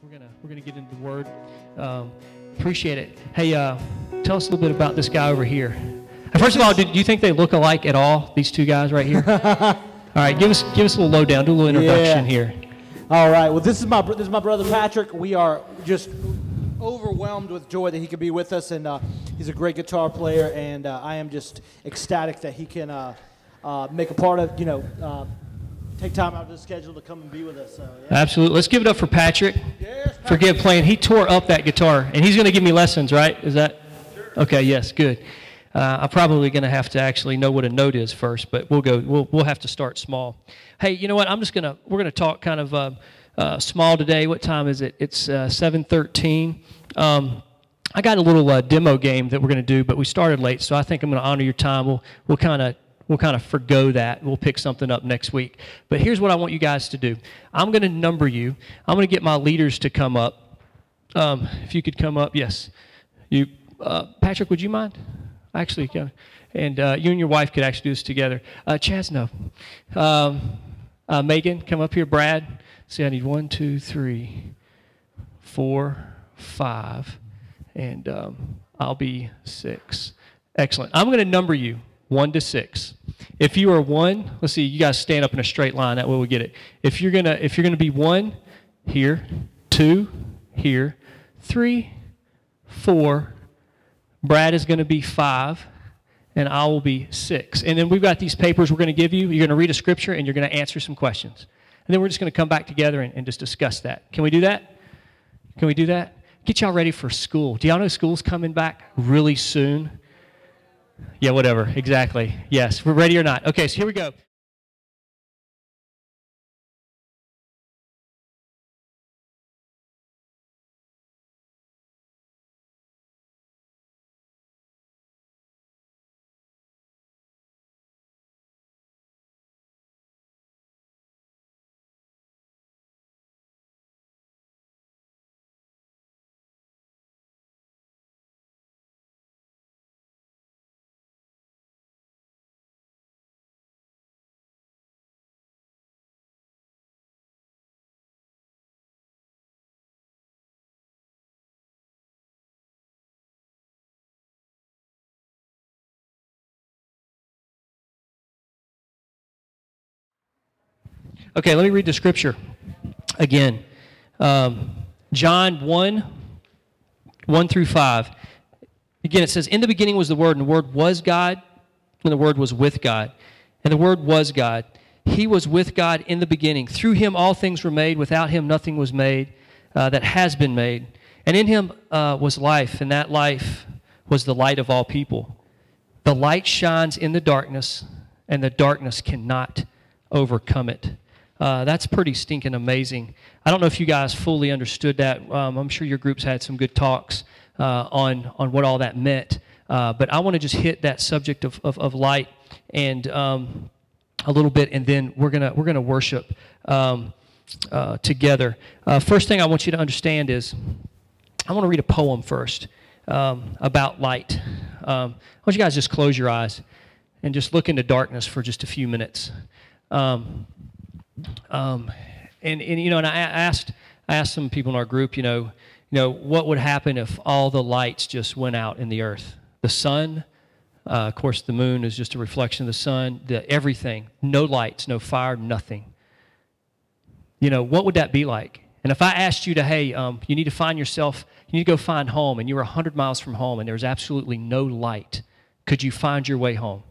We're gonna get into the Word. Appreciate it. Hey, tell us a little bit about this guy over here. First of all, do you think they look alike at all? These two guys right here. All right, give us a little lowdown. Do a little introduction here. All right. Well, this is my brother Patrick. We are just overwhelmed with joy that he could be with us, and he's a great guitar player, and I am just ecstatic that he can make a part of, take time out of his schedule to come and be with us. So, yeah. Absolutely. Let's give it up for Patrick. Yes, Patrick. Playing. He tore up that guitar, and he's going to give me lessons, right? Is that? Sure. Okay. Yes. Good. I'm probably going to have to actually know what a note is first, but we'll have to start small. Hey, you know what? We're gonna talk kind of small today. What time is it? It's 7:13. I got a little demo game that we're going to do, but we started late, so I think I'm going to honor your time. We'll kind of forgo that. We'll pick something up next week. But here's what I want you guys to do. I'm going to number you. I'm going to get my leaders to come up. If you could come up, yes. You, Patrick, would you mind? Actually, and you and your wife could actually do this together. Chaz, no. Megan, come up here. Brad, see, I need 1, 2, 3, 4, 5, and I'll be 6. Excellent. I'm going to number you 1 to 6. If you are 1, let's see. You guys stand up in a straight line. That way we get it. If you're gonna be 1, here, 2, here, 3, 4. Brad is going to be 5, and I will be 6. And then we've got these papers we're going to give you. You're going to read a scripture, and you're going to answer some questions. And then we're just going to come back together and just discuss that. Can we do that? Can we do that? Get y'all ready for school. Do y'all know school's coming back really soon? Yeah, whatever. Exactly. Yes. We're ready or not. Okay, so here we go. Okay, let me read the scripture again. John 1, 1 through 5. Again, it says, "In the beginning was the Word, and the Word was God, and the Word was with God. And the Word was God. He was with God in the beginning. Through Him all things were made. Without Him nothing was made that has been made. And in Him was life, and that life was the light of all people. The light shines in the darkness, and the darkness cannot overcome it." That's pretty stinking amazing. I don't know if you guys fully understood that. I'm sure your groups had some good talks on what all that meant. But I want to just hit that subject of light and a little bit, and then we're gonna worship together. First thing I want you to understand is I want to read a poem first about light. I want you guys to just close your eyes and just look into darkness for just a few minutes. And I asked some people in our group, what would happen if all the lights just went out in the earth? The sun, of course, the moon is just a reflection of the sun. Everything, no lights, no fire, nothing. What would that be like? And if I asked you to, hey, you need to find yourself, you need to go find home, and you were 100 miles from home, and there's absolutely no light, could you find your way home?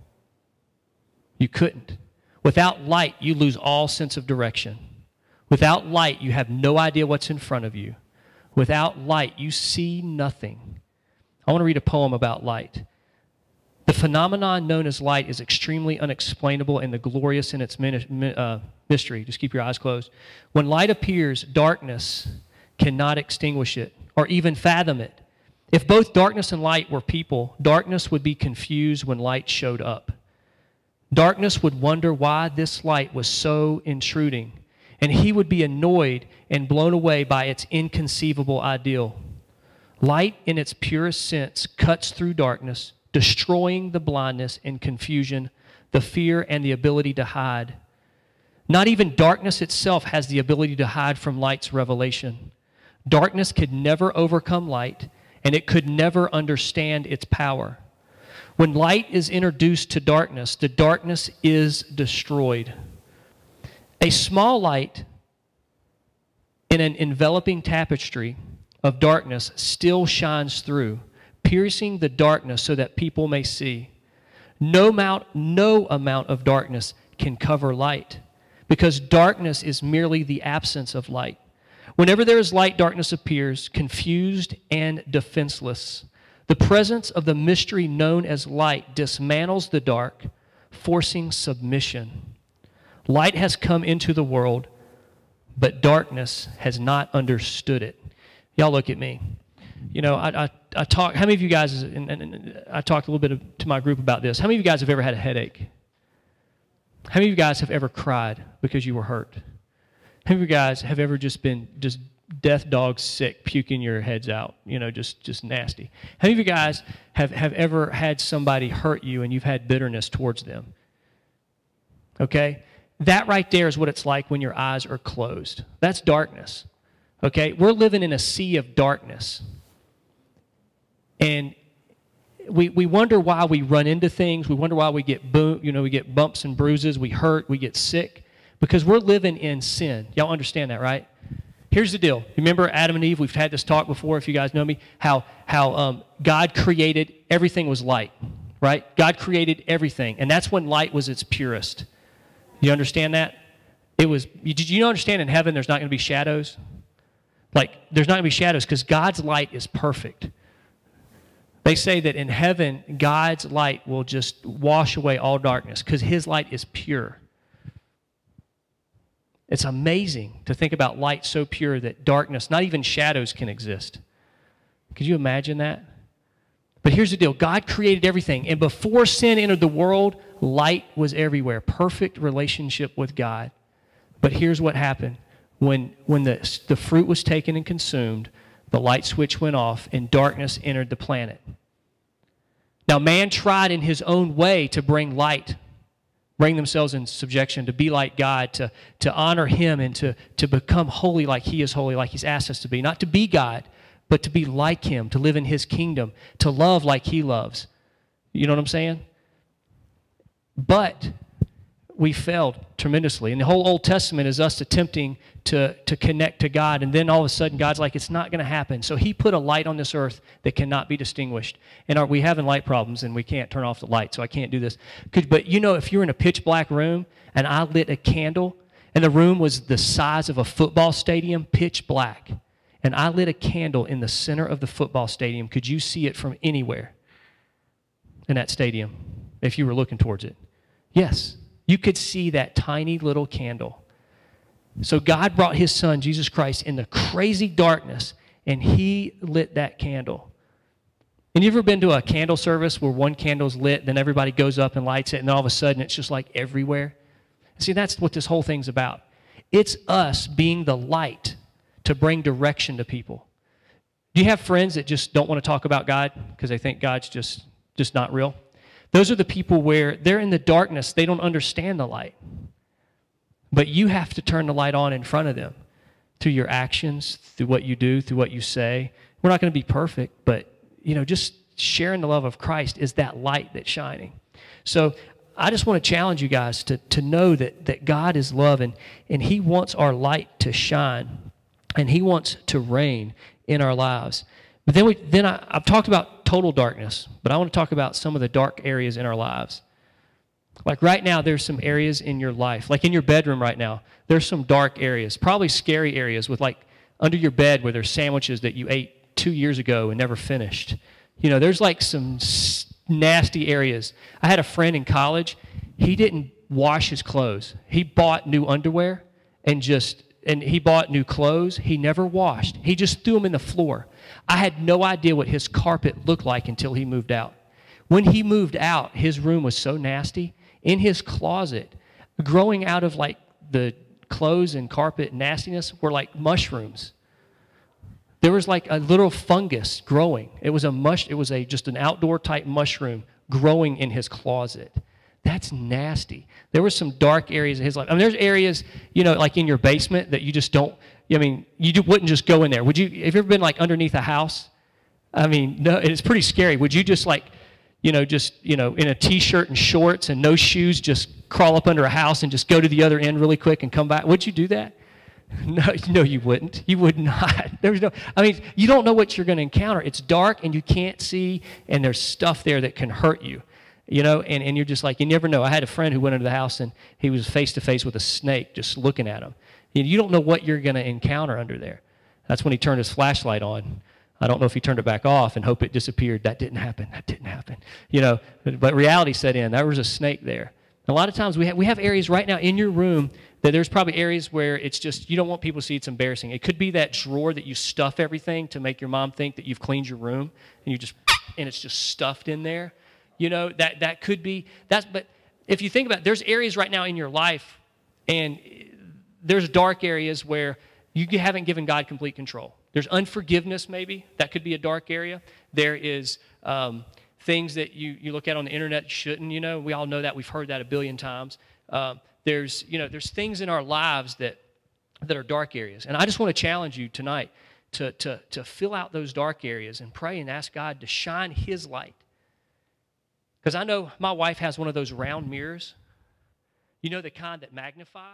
You couldn't. Without light, you lose all sense of direction. Without light, you have no idea what's in front of you. Without light, you see nothing. I want to read a poem about light. The phenomenon known as light is extremely unexplainable and glorious in its mystery. Just keep your eyes closed. When light appears, darkness cannot extinguish it or even fathom it. If both darkness and light were people, darkness would be confused when light showed up. Darkness would wonder why this light was so intruding, and he would be annoyed and blown away by its inconceivable ideal. Light, in its purest sense, cuts through darkness, destroying the blindness and confusion, the fear and the ability to hide. Not even darkness itself has the ability to hide from light's revelation. Darkness could never overcome light, and it could never understand its power. When light is introduced to darkness, the darkness is destroyed. A small light in an enveloping tapestry of darkness still shines through, piercing the darkness so that people may see. No amount of darkness can cover light, because darkness is merely the absence of light. Whenever there is light, darkness appears, confused and defenseless. The presence of the mystery known as light dismantles the dark, forcing submission. Light has come into the world, but darkness has not understood it. Y'all look at me. You know, I talk. How many of you guys? And I talked a little bit to my group about this. How many of you guys have ever had a headache? How many of you guys have ever cried because you were hurt? How many of you guys have ever just been death dog sick, puking your heads out? You know, just nasty. How many of you guys have ever had somebody hurt you and you've had bitterness towards them? Okay, that right there is what it's like when your eyes are closed. That's darkness. Okay, we're living in a sea of darkness. And we wonder why we run into things. We wonder why we get we get bumps and bruises. We hurt. We get sick because we're living in sin. Y'all understand that, right? Here's the deal. Remember Adam and Eve? We've had this talk before. If you guys know me, how God created everything was light, right? God created everything, and that's when light was its purest. You understand that? Did you understand in heaven there's not going to be shadows? Like there's not going to be shadows because God's light is perfect. They say that in heaven, God's light will just wash away all darkness because his light is pure. It's amazing to think about light so pure that darkness, not even shadows, can exist. Could you imagine that? But here's the deal. God created everything, and before sin entered the world, light was everywhere. Perfect relationship with God. But here's what happened. When the fruit was taken and consumed, the light switch went off, and darkness entered the planet. Now, man tried in his own way to bring light, bring themselves in subjection, to be like God, to honor him, and to become holy like he is holy, like he's asked us to be. Not to be God, but to be like him, to live in his kingdom, to love like he loves. You know what I'm saying? But we failed tremendously. And the whole Old Testament is us attempting to connect to God, and then all of a sudden God's like, it's not going to happen. So he put a light on this earth that cannot be distinguished. And we having light problems, and we can't turn off the light, so I can't do this. But you know, if you're in a pitch black room, and I lit a candle, and the room was the size of a football stadium, pitch black, and I lit a candle in the center of the football stadium, could you see it from anywhere in that stadium if you were looking towards it? Yes. You could see that tiny little candle. So God brought his son, Jesus Christ, in the crazy darkness, and he lit that candle. And you ever been to a candle service where one candle's lit, then everybody goes up and lights it, and then all of a sudden it's just like everywhere? See, that's what this whole thing's about. It's us being the light to bring direction to people. Do you have friends that just don't want to talk about God because they think God's just not real? Those are the people where they're in the darkness. They don't understand the light. But you have to turn the light on in front of them through your actions, through what you do, through what you say. We're not going to be perfect, but just sharing the love of Christ is that light that's shining. So I just want to challenge you guys to know that God is love, and he wants our light to shine, and he wants to reign in our lives. But then I've talked about total darkness, but I want to talk about some of the dark areas in our lives. Like right now, there's some areas in your life, like in your bedroom right now, there's some dark areas, probably scary areas with like under your bed where there's sandwiches that you ate 2 years ago and never finished. There's like some nasty areas. I had a friend in college, he didn't wash his clothes. He bought new underwear and he bought new clothes. He never washed. He just threw them in the floor. I had no idea what his carpet looked like until he moved out. When he moved out, his room was so nasty. In his closet, growing out of like the clothes and carpet nastiness were like mushrooms. There was like a little fungus growing. It was just an outdoor type mushroom growing in his closet. That's nasty. There were some dark areas in his life. I mean, there's areas, like in your basement that you just don't, I mean, wouldn't just go in there. Would you? Have you ever been like underneath a house? I mean, no, it's pretty scary. Would you just like, in a T-shirt and shorts and no shoes, just crawl up under a house and just go to the other end really quick and come back? Would you do that? No, you wouldn't. You would not. You don't know what you're going to encounter. It's dark and you can't see, and there's stuff there that can hurt you, and you're just like, you never know. I had a friend who went into the house and he was face to face with a snake just looking at him. You don't know what you're going to encounter under there. That's when he turned his flashlight on. I don't know if he turned it back off and hope it disappeared. That didn't happen. But reality set in. There was a snake there. A lot of times we have areas right now in your room that there's probably areas where it's just, you don't want people to see it's embarrassing. It could be that drawer that you stuff everything to make your mom think that you've cleaned your room and it's just stuffed in there. That could be, but if you think about it, there's areas right now in your life and there's dark areas where you haven't given God complete control. There's unforgiveness maybe. That could be a dark area. There is things that you look at on the internet you shouldn't, we all know that. We've heard that a billion times. There's things in our lives that are dark areas. And I just want to challenge you tonight to fill out those dark areas and pray and ask God to shine His light. Because I know my wife has one of those round mirrors, the kind that magnify.